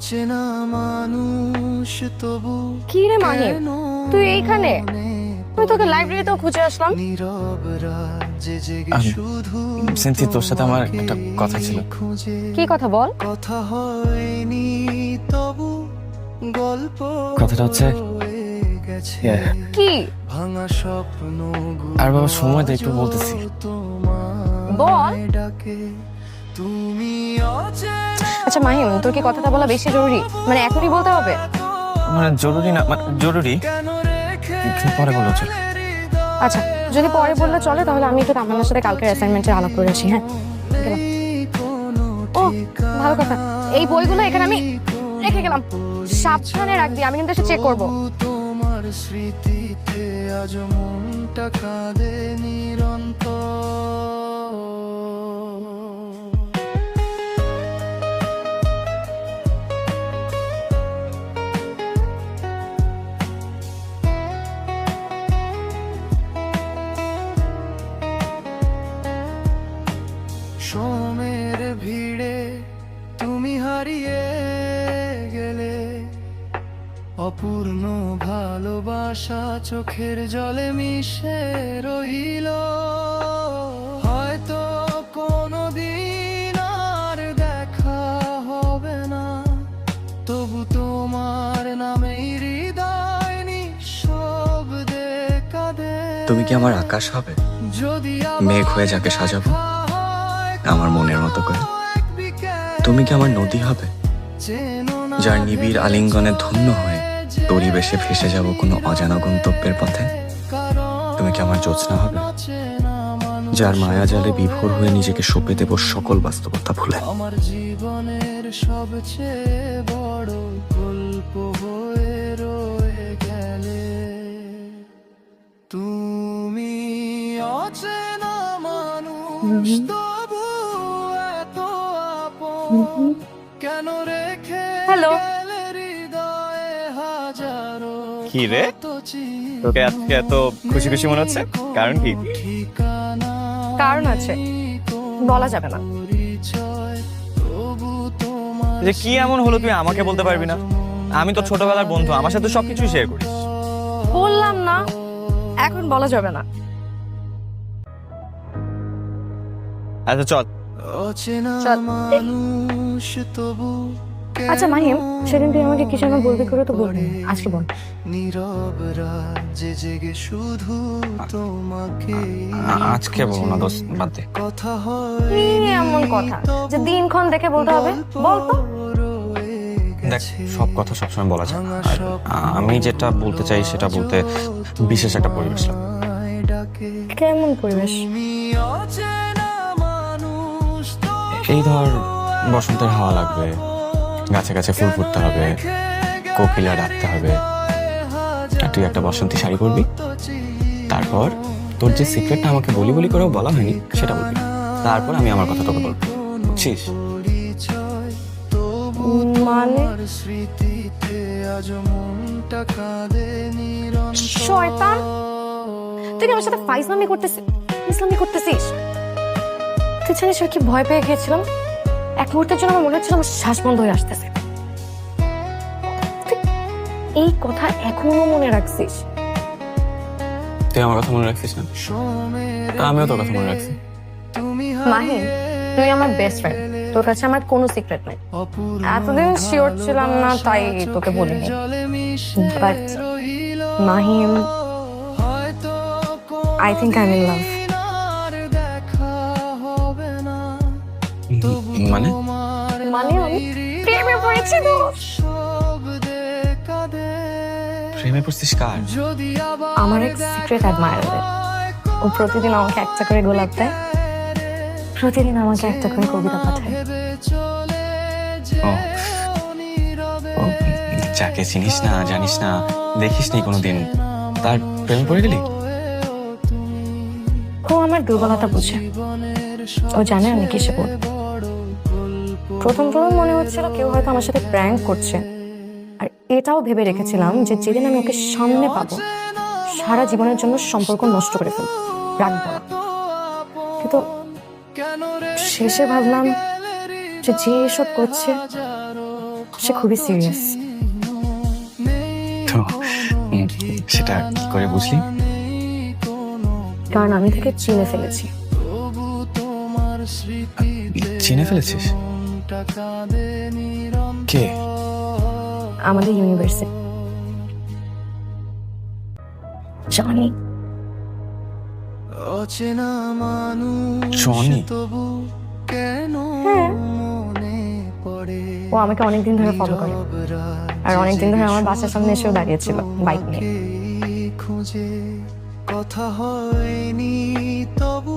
অচেনা মানুষ তবু কি রে মাহিম, তুই এইখানে? আমি তোকে লাইব্রেরিতেও খুঁজে আসলাম। নীরব রাজ্যে জেগে শুধু সিনথি, তোর সাথে আমার একটা কথা ছিল। কি কথা বল? কথা হয়নি তবু গল্প কথাটা হচ্ছে গেছে কি? ভাঙা স্বপ্ন আর বাবা সময় দে, একটু বলতেছি। বল। ডাকে তুমি অচেনা আচ্ছা মাহিম, তোর কি কথাটা বলা বেশি জরুরি? মানে এখনই বলতে হবে? মানে জরুরি না, মানে জরুরি, কেন রেখে একটু পরে বলো চল। আচ্ছা, যদি পরে বললে চলে তাহলে আমি একটু তামান্নার সাথে কালকের অ্যাসাইনমেন্টের আলাপ করে আসি। হ্যাঁ গেলাম। ও ভালো কথা, এই বইগুলো এখানে আমি রেখে গেলাম, সাবধানে রাখবি। আমি কিন্তু এসে চেক করবো। তোমার স্মৃতিতে আজ মনটা কাঁদে নিরন্তর। সময়ের ভিড়ে তুমি হারিয়ে গেলে, অপূর্ণ ভালোবাসা চোখের জলে মিশে রহিল। হয়তো কোনোদিন আর দেখা হবে না, তবু তোমার নামেই হৃদয় নিঃশব্দে কাঁদে। তুমি কি আমার আকাশ হবে, যদি মেঘ হয়ে যাকে সাজাবো আমার মনের মতো করে? তুমি কি আমার নদী হবে, যার নিবিড় আলিঙ্গনে ধন্য হয়ে পরিবেশে ভেসে যাব কোনো অজানা গন্তব্যের পথে? তুমি কি আমার জ্যোৎস্না হবে, যার মায়া জালে বিভোর হয়ে নিজেকে সঁপে দেব সকল বাস্তবতা ভুলে? আমার জীবনের সবচেয়ে বড় গল্প হয়ে রয়ে গেলে তুমি। অচেনা মানুষ তবু এত আপন, কেন রেখে হ্যালো। গেলে হৃদয়ে হাজারো কি রে, তোকে আজকে এত খুশি খুশি মনে হচ্ছে? কারণ কি? ঠিকানা কারণ আছে, বলা যাবে না। পরিচয় তবু তোমার যে কি এমন হলো তুই আমাকে বলতে পারবি না? আমি তো ছোটবেলার বন্ধু, আমার সাথে সবকিছু শেয়ার করিস। বললাম না, এখন বলা যাবে না। আচ্ছা চল। অচেনা চল। মানুষ তবু আচ্ছা মাহিম, সেদিন তুই আমাকে কিছু আমার বলতে করে তো বলবি, আজকে বল। নীরব রাজ্যে জেগে শুধু তোমাকে আজকে বলবো না দোস্ত, বাদ দে। কথা কি এমন কথা যে দিনক্ষণ দেখে বলতে হবে? বল তো। দেখ, সব কথা সবসময় বলা যায় না। আর আমি যেটা বলতে চাই সেটা বলতে বিশেষ একটা পরিবেশ লাগবে। ডাকে কেমন পরিবেশ? তুমি অচেনা মানুষ এই ধর, বসন্তের হাওয়া লাগবে, গাছে গাছে ফুল ফুটতে হবে, কোকিলা ডাকতে হবে, আর তুই একটা বসন্তী শাড়ি পরবি। তারপর তোর যে সিক্রেটটা আমাকে বলি বলি করেও বলা হয়নি সেটা বলবি। তারপর আমি আমার কথা তোকে বলবো, বুঝছিস? মানে স্মৃতিতে আজ মনটা কাঁদে নিরন্তর। শয়তান, তুই কি আমার সাথে ফাইজলামি করতেছিস? তুই জানিস আমি কি ভয় পেয়ে গিয়েছিলাম? এক মুহূর্তের জন্য আমার মনে হচ্ছিল আমার শ্বাস বন্ধ হয়ে আসতেছে। তুই এই কথা এখনো মনে রাখছিস? তুই আমার কথা মনে রাখছিস না? তা আমিও তোর কথা মনে রাখছি। মাহিম, তুই আমার বেস্ট ফ্রেন্ড, তোর কাছে আমার কোনো সিক্রেট নাই। এতদিন শিওর ছিলাম না তাই তোকে বলিনি। But Mahim, I think I am in love. মানে মানে আমি প্রেমে পড়েছি দোস্ত। প্রেমে পড়ছিস কার? আমার এক সিক্রেট অ্যাডমায়ারার। ও প্রতিদিন আমাকে একটা করে গোলাপ দেয়, প্রতিদিন আমাকে একটা করে কবিতা পাঠায়। ও, ও, যাকে চিনিস না, জানিস না, দেখিস নি কোনোদিন, তার প্রেমে পড়ে গেলি? ও আমার দুর্বলতা বুঝে, ও জানে আমি কিসে পড়ি। প্রথম মনে হচ্ছিল কেউ হয়তো আমার সাথে প্র্যাঙ্ক করছে, আর এটাও ভেবে রেখেছিলাম যে যেদিন আমি ওকে সামনে পাবো সারা জীবনের জন্য সম্পর্ক নষ্ট করে ফেলবো, রাখবো না। কিন্তু শেষে ভাবলাম যে যে এসব করছে সে খুবই সিরিয়াস। তো সেটা কি করে বুঝলি? কারণ আমি তাকে চিনে ফেলেছি। চিনে ফেলেছিস? কে? আমাদের ইউনিভার্সিটি জনি। অচেনা মানুষ জনি? তবু কেন হ্যাঁ। মনে পড়ে ও আমাকে অনেকদিন ধরে ফলো করে, আর অনেকদিন ধরে আমার বাসার সামনে এসেও দাঁড়িয়েছিল বাইক নিয়ে। খুঁজে কথা হয়নি তবু